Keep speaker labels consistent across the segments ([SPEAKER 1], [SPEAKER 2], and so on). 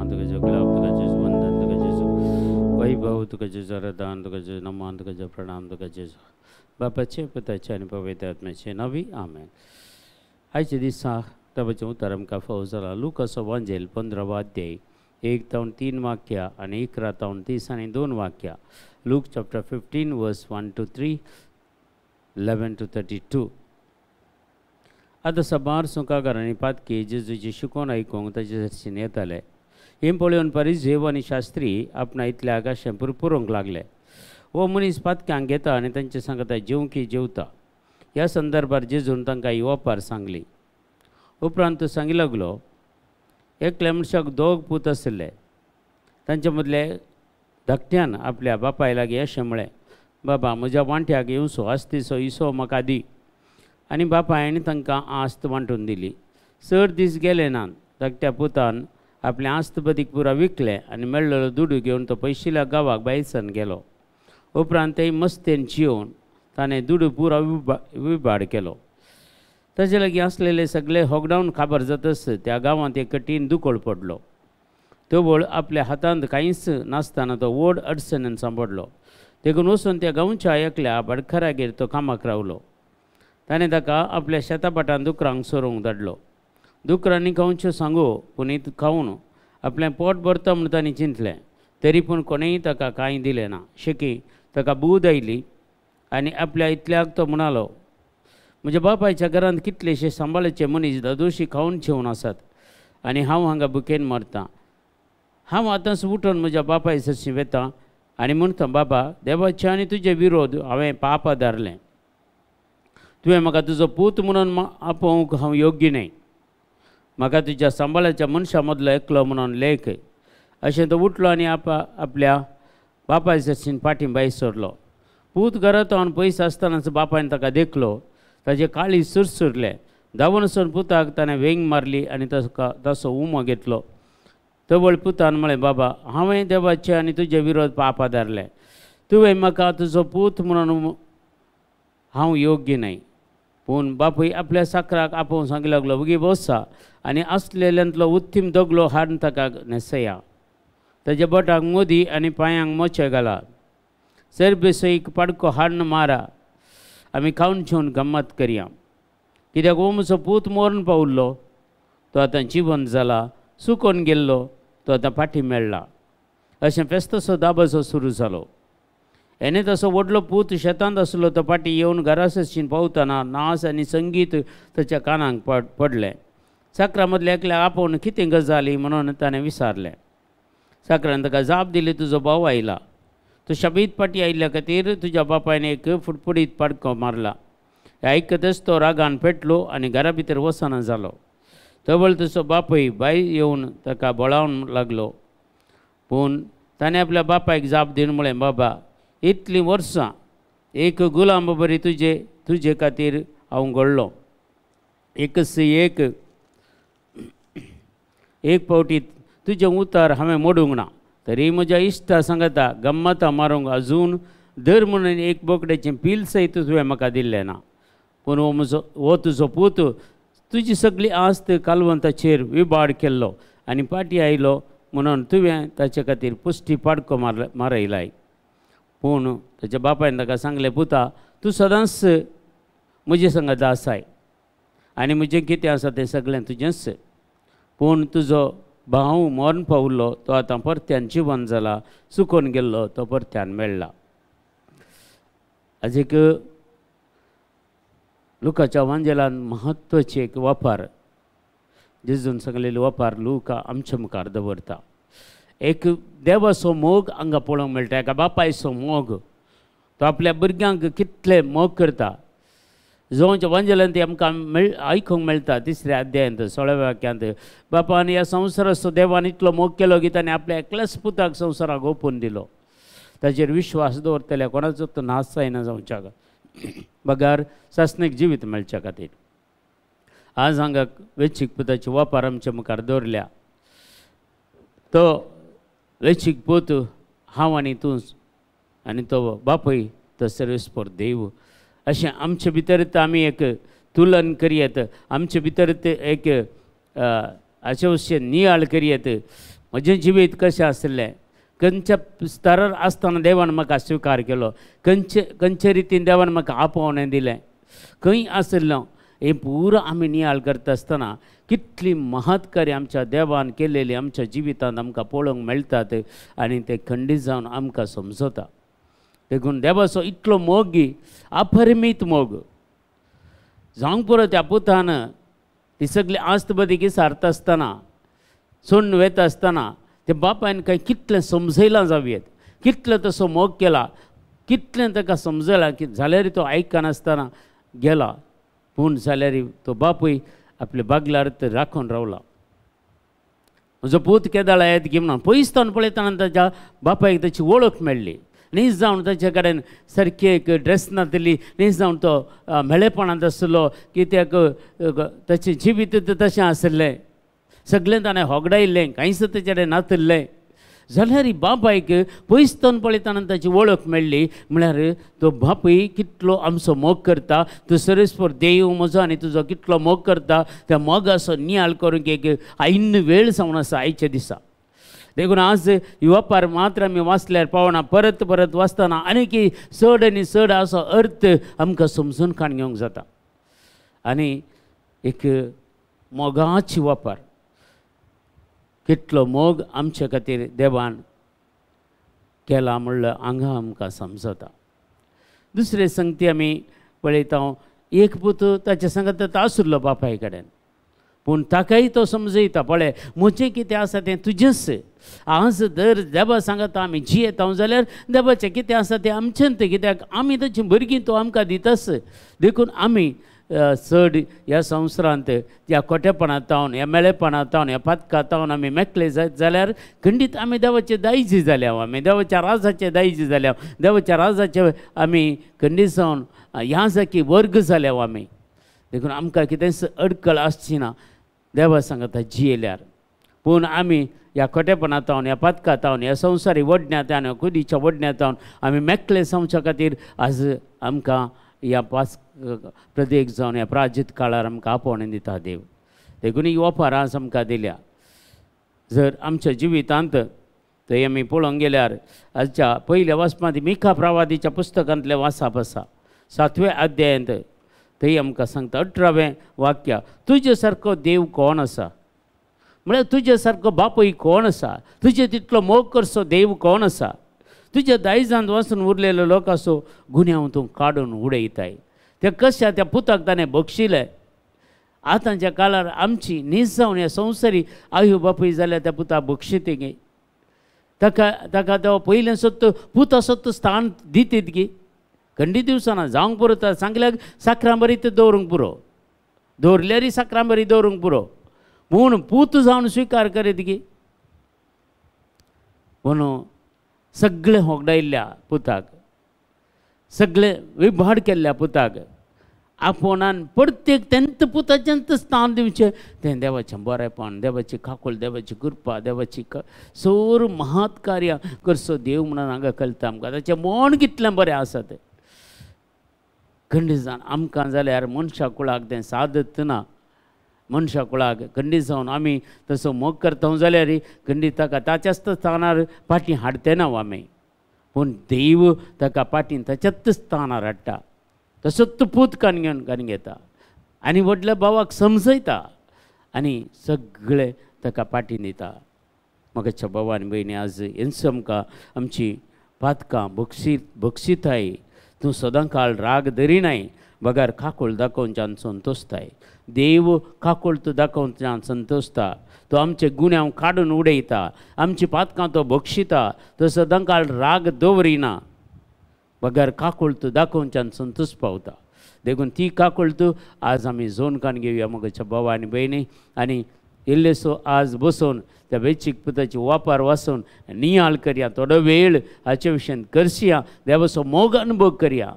[SPEAKER 1] तुका जेजू ग्लाव तुका जेजू वंदन तुका जेजू वैभव तुका जेजू आराधन तुका जेजू नमन तुका जेजू प्रणाम तुका जेजू बापाचे पुताचे आनी पवित्र आत्म्याचे नवी आमेन. आयचे दिसा तबाचें उतर आमकां फावो जाला. लुकाचो वांजेल 15वा अध्याय 1 ते 3 वाक्यां आनी 11 ते 30 आनी 2 वाक्यां. लूक चॅप्टर 15 वर्स 1 to 3, 11 to 32. आतां सबार सुकागारांनी पातकी जेजूची शिकोवन आयकूंक ताचे हरशीन येताले. हें पळोवन फरीसेव आनी शास्त्री आपणा इतल्या आकाशान पुरपुरूंक लागले. हो मनीस पातक्यांक घेता आनी तांचे सांगता जेवकी जेवता. ह्या संदर्भात जेजून तांकां ही ओपार सांगली. उपरांत सांगी लागलो, एकल्या मनशाक 2 पूत आशिल्ले. तांचे मदले धाकट्यान आपल्या बापाय लागीं अशें म्हळें, बाबा म्हज्या वांट्याक येवसो आस्तीचो हिस्सो म्हाका दी. आनी बापायन तांकां आस्त वांटून दिली. 4 दीस गेले नात धाकट्या पुतान आपलें आस्त बदीक पुरा विकलें आनी मेळ्ळेलो दुडू घेवन तो पयशिल्ल्या गांवाक भायरसान गेलो. उपरांत ते मस्तेन जेवन ताणें दुडू पुरा विबाड केलो. ताचे लागीं आसलेले सगळे हॉकडावन खबर जातच त्या गांवांत एक कठीण दुकोळ पडलो. तो वळ आपल्या हातांत कांयच नासतना तो व्हड अडचणीन सांपडलो. देखून वचून त्या गांवच्या एकल्या बडकारागेर तो कामाक रावलो. ताणें ताका आपल्या शेतापाटान दुकरांक सोरोंक धाडलो. दुकरांनी खावच्यो सांगो पूण खावन आपलें पोट भरता म्हूण तांणी चिंतलें. तरी पूण कोणेंय ताका कांय दिलें ना. शेकी ताका बूद आयली आनी आपल्या इतल्याक तो म्हणालो, म्हज्या बापायच्या घरांत कितलेशे सांबाळचे मनीस दोशी खावन जेवन आसात आनी हांव हांगा भुकेन मरतां. हांव आतांच उठून म्हज्या बापाय सरशी वेतां आनी म्हणटा, बाबा देवाचे आनी तुजे विरोध हांवें पाप आदारलें. तुवें म्हाका तुजो पूत म्हणून आपोवंक हांव योग्य न्हय. म्हाका तुज्या सांबाळाच्या मनशा मदलो एकलो म्हणून लेख. अशें तो उठलो आनी आपल्या बापाय सरशीन फाटीं भायर सरलो. पूत घरांत हांव पयस आसतनाच बापायन ताका देखलो. ताचे काळी सुरसुरले. धांवून वचून पुताक ताणें वेंग मारली आनी ताका ताचो उमो घेतलो. तवळ पुतान म्हळें, बाबा हांवें देवाचे आनी तुजे विरोध पाप आदारले. तुवें म्हाका तुजो पूत म्हणून हांव योग्य न्हय. पूण बापूय आपल्या साकराक आपोवन सांगूंक लागलो, वगी बसा आनी आसलेल्यांतलो उत्तीम दोगलो हाडून ताका न्हेसया. ताच्या बोटाक मोदी आनी पांयांक मोचे घाला. सरबेसईक पाडको हाडून मारा. आमी खावन जेवन गम्मत करया. कित्याक हो म्हजो पूत मरून पावल्लो, तो आतां जिवंत जाला. सुकोवन गेल्लो, तो आतां फाटीं मेळ्ळा. अशें फेस्तसो दाबाजो सुरू जालो. हेणे तसो व्हडलो पूत शेतांत आसलो तो फाटीं येवन घरा सरशीन पावतना नाच आनी संगीत ताच्या कानाक पडलें. साकरा मदल्या एकल्याक आपोवन कितें गजाली म्हणून ताणें विचारलें. साकरान ताका जाप दिली, तुजो भाव आयला. तो शाबीत फाटीं आयिल्ल्या खातीर तुज्या बापायन एक फुडफुडीत पाडको मारला. हें आयकतच तो रागान पेटलो आनी घरा भितर वचना जालो. तवळ तुजो बापूय भायर येवन ताका बोळावन लागलो. पूण ताणें आपल्या बापायक जाप दिवन म्हळें, बाबा इतलीं वर्सां एक गुलाम बरी तुजे खातीर हांव घडलो. एक फावटी तुजें उतर हांवें मोडूंक ना. तरी म्हज्या इश्टा सांगता गम्मतां मारूंक अजून दर म्हणून एक बोकड्याचें पील सयत तुवें म्हाका दिल्लें ना. पूण हो तुजो पूत तुजी सगळी आस्त कालवंताचेर विबाड केल्लो आनी फाटीं आयलो म्हणून तुवें ताचे खातीर पुश्टी पाडको मारयलाय. पूण ताच्या बापायन ताका सांगलें, पुता तूं सदांच म्हजे सांगता आसाय आनी म्हजें कितें आसा तें सगळें तुजेंच. पूण तुजो भाव मरण पावल्लो, तो आतां परत्यान जिवंत जाला. सुकोवन गेल्लो, तो परत्यान मेळ्ळा. आज एक लुकाच्या वांजेलान म्हत्वाची एक वापार जेजून सांगलेली वापार लुका आमच्या मुखार दवरता. एक देवाचो मोग हांगा पळोवंक मेळटा. एका बापायचो मोग तो आपल्या भुरग्यांक कितले मोग करता. जोच्या वांजेलान ती आमकां आयकूंक मेळटा 3ऱ्या अध्यायांत 16व्या वाक्यांत. बापान ह्या संवसाराचो देवान इतलो मोग केलो की ताणें आपल्या एकल्याच पुताक संवसाराक ओपून दिलो. ताचेर विश्वास दवरतल्या कोणाचो तो नाश जायना जावच्या बगार सासणीक जिवीत मेळच्या खातीर. आज हांगा वेंचीक पुताची वापार आमच्या मुखार दवरल्या. तो वेंचीक पूत हांव आनी तूंच आनी तो बापूय तो सर्वेस्पर देव. अशें आमचे भितर आमी एक तुलन करयत. आमचे भितर एक अशें नियाळ करयत म्हजें जिवीत कशें आसलें, खंयच्या स्तरार आसतना देवान म्हाका स्विकार केलो, खंयचे रितीन देवान म्हाका आपोवणें दिलें, खंय आसलो, हें पुरो आमी नियाळ करता आसतना कितली महत्कारी आमच्या देवान केलेली आमच्या जिवितांत आमकां पळोवंक मेळटात आनी ते खंडीत जावन आमकां समजता. देखून देवाचो इतलो मोगी, अपरिमीत मोग जावंक पुरो त्या पुतान ती सगळी आस्त बदी सारता आसतना, सोडून वता आसतना ते बापायन काय कितलें समजयलां जावयेत, कितलो तसो मोग केला, कितलें ताका समजलां की जाल्यार तो आयकनासतना गेला, पूण जाल्यार तो बापूय आपल्या बागलार राखून रावला. म्हजो पूत केदाळ येत गी म्हणून पयसतावन पळयतना ताच्या बापायक ताची वळख मेळ्ळी. न्हीज जावन ताचे कडेन सारकी एक ड्रेस नातली, न्हीज जावन तो मेळेपणांत आसलो, कित्याक ताचें जिवीत तशें आसलें, सगळें ताणें होगडायिल्लें, कांयच ताचे कडेन नातल्लें. जाल्यार बापायक पयसतावन पळयतना ताची वळख मेळ्ळी, म्हळ्यार तो बापूय कितलो आमचो मोग करता, तो सरस्पर देव म्हजो आनी तुजो कितलो मोग करता, त्या मोगाचो नियाळ करूंक एक ऐन वेळ जावन आसा आयच्या दिसा. देखून आज युवापार मात्र आमी वाचल्यार पावना, परत परत वाचतना आनीक चड आनी चड असो अर्थ आमकां समजून काण घेवंक जाता. आनी एक मोगाची वापर, कितलो मोग आमचे खातीर देवान केला म्हणल्यार हांगा आमकां समजता. दुसरे संगती आमी पळयता, एक पूत ताचे सांगत आसुल्लो बापाय कडेन, पूण ताकाय तो समजयता, पळय म्हजें कितें आसा तें तुजेंच. आज जर देवा सांगता आमी जियेता जाल्यार देवाचें कितें आसा तें आमचेंच, कित्याक आमी ताची भुरगीं तो आमकां दितास. देखून आमी चड ह्या संवसारांत ह्या खोटेपणांत रावन, ह्या मेळेपणांत रावन, ह्या पातकांत रावन आमी मेकळे जायत जाल्यार खंडीत आमी देवाचे दायजी जाल्या, आमी देवाच्या राजाचे दायजी जाल्या, देवाच्या राजाचे आमी खंडीत जावन ह्या जाकी वर्ग जाल्या आमी. देखून आमकां कितेंच अडकळ आसची ना देवा सांगता जियेल्यार. पूण आमी ह्या खोटेपणांत रावन, ह्या पातकांत रावन, ह्या संवसारी वडण्यांत आनी कुदीच्या वडण्यांत रावन आमी मेकळे जावच्या खातीर आज आमकां ह्या प्रदेक जावन ह्या प्राजीत काळार आमकां आपोवणें दिता देव. देखून ही ऑफर आज आमकां दिल्या. जर आमच्या जिवितांत थंय आमी पळोवंक गेल्यार आजच्या पयल्या वाचपांत मिका प्रवादीच्या पुस्तकांतलें वाचप आसा 7व्या अध्यायांत. थंय आमकां सांगता 18वें वाक्य, तुजे सारको देव कोण आसा, म्हळ्यार तुजे सारको बापूय कोण आसा, तुजे तितलो मोग करचो देव कोण आसा. तुज्या दायजांत वचून उरलेलो लोक असो गुन्यांव तूं काडून उडयताय. ते कशा त्या पुताक ताणें बक्षिलें. आतांच्या काळार आमची न्हीज जावन ह्या संवसारी आयो बापूय जाल्यार त्या पुताक बक्षिते गे. ताका तो पयलें सत्त पुता सत्त स्थान दितीत गे. खंडी दिवसाना जावंक पुरो, सांगल्यार साकरांबरीत दवरूंक पुरो, दवरल्यारय साकरांबरी दवरूंक पुरो, पूण पूत जावन स्विकार करीत गे. म्हणून सगळे होगडायिल्ल्या पुताक, सगळे विभाड केल्ल्या पुताक आपोणान प्रत्येक तेंत पुताचेंच स्थान दिवचें. तें देवाचें बरेंपण, देवाची खाकूळ, देवाची कृपा, देवाची सोर महत् कार्यां करचो देव म्हणून हांगा कळटा आमकां. ताचें मन कितलें बरें आसा तें. खंडीत जावन आमकां जाल्यार मनशा कुळाक तें सादत ना. मनशा कुळाक खंडीत जावन आमी तसो मोग करता जाल्यार खंडीत ताका ताच्याच स्थानार पाटी हाडते ना आमी, पूण देव ताका पाटीन ताच्याच स्थानार हाडटा. तसोच पूत कान घेता आनी व्हडल्या भावाक समजयता आनी सगळे ताका पाटीन दिता. म्हाका भाव आनी भयणी, आज हेंच आमकां आमची पातकां बक्षिताय. तूं सदां काळ राग धरिनाय, बगार खाकूळ दाखोवच्यान संतोसताय. देव खाकूळ तूं दाखोवच्यान संतोसता. तो आमचे गुन्यांव काडून उडयता, आमची पातकां तो बक्षिता. तो सदां काळ राग दवरिना, बगार काकूळ तूं दाखोवच्यान संतोश पावता. देखून ती काकूळ तूं आज आमी जोन कान घेवया म्हज्या भाव आनी भयणी. आनी इल्लेसो आज बसून त्या वेंचीक पुताची वापर वाचून नियाळ करया. थोडो वेळ हाचे विशयान करया, देवाचो मोग अनुभव करया.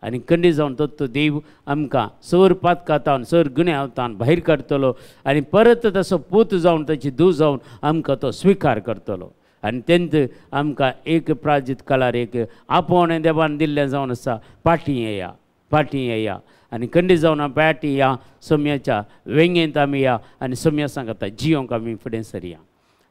[SPEAKER 1] आनी खंडीत जावन तो देव आमकां सर पातकांतान, सर गुन्यांवांतान भायर काडटलो आनी परत तसो पूत जावन ताची धूव जावन आमकां तो स्विकार करतलो. आनी तेंत आमकां एक प्राजीत काळार एक आपोवणें देवान दिल्लें जावन आसा. पाटी येया आनी खंडीत जावन पाटी या सोम्याच्या वेंगेंत आमी या आनी सोम्या सांगता जियोंक आमी फुडें सरया.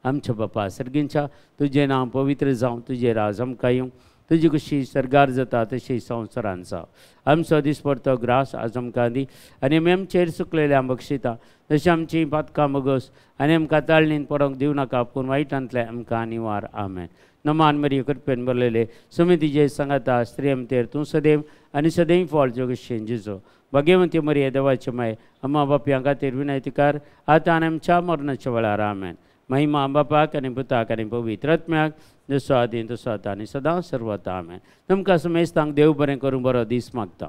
[SPEAKER 1] आमच्या बापा सर्गींच्या तुझे नांव पवित्र जावं, तुझे राज आमकां येवं, तुजी कशी सरगार जाता तशी संवसारान जावं. आमचो दिसपडतो ग्रास आज आमकां दी, आनी आमी आमचेर सुकलेल्या बक्षिता तशी आमची पातकां बगस, आनी आमकां ताळणीन पडोंक दिव नाका, पूण वायटांतले आमकां निवार. आमेन. नमान मरी कृपेन बरलेले समितीचे सांगाता स्त्री आमतेर तूं सदैव आनी सदैव फळ जोगशें जिजो. भाग्यवंती मरी देवाचे माय अम्मा बापयां खातीर विनयतिकार आतां आनी आमच्या मरणाच्या वेळार. आमेन. महिमा बापाक आनी पुताक आनी पवित्र आत्म्याक जसो आदीं तसो आतां आनी सदां सर्वता. आमेन. तुमकां समेस्तांक देव बरें करूं, बरो दीस मागता.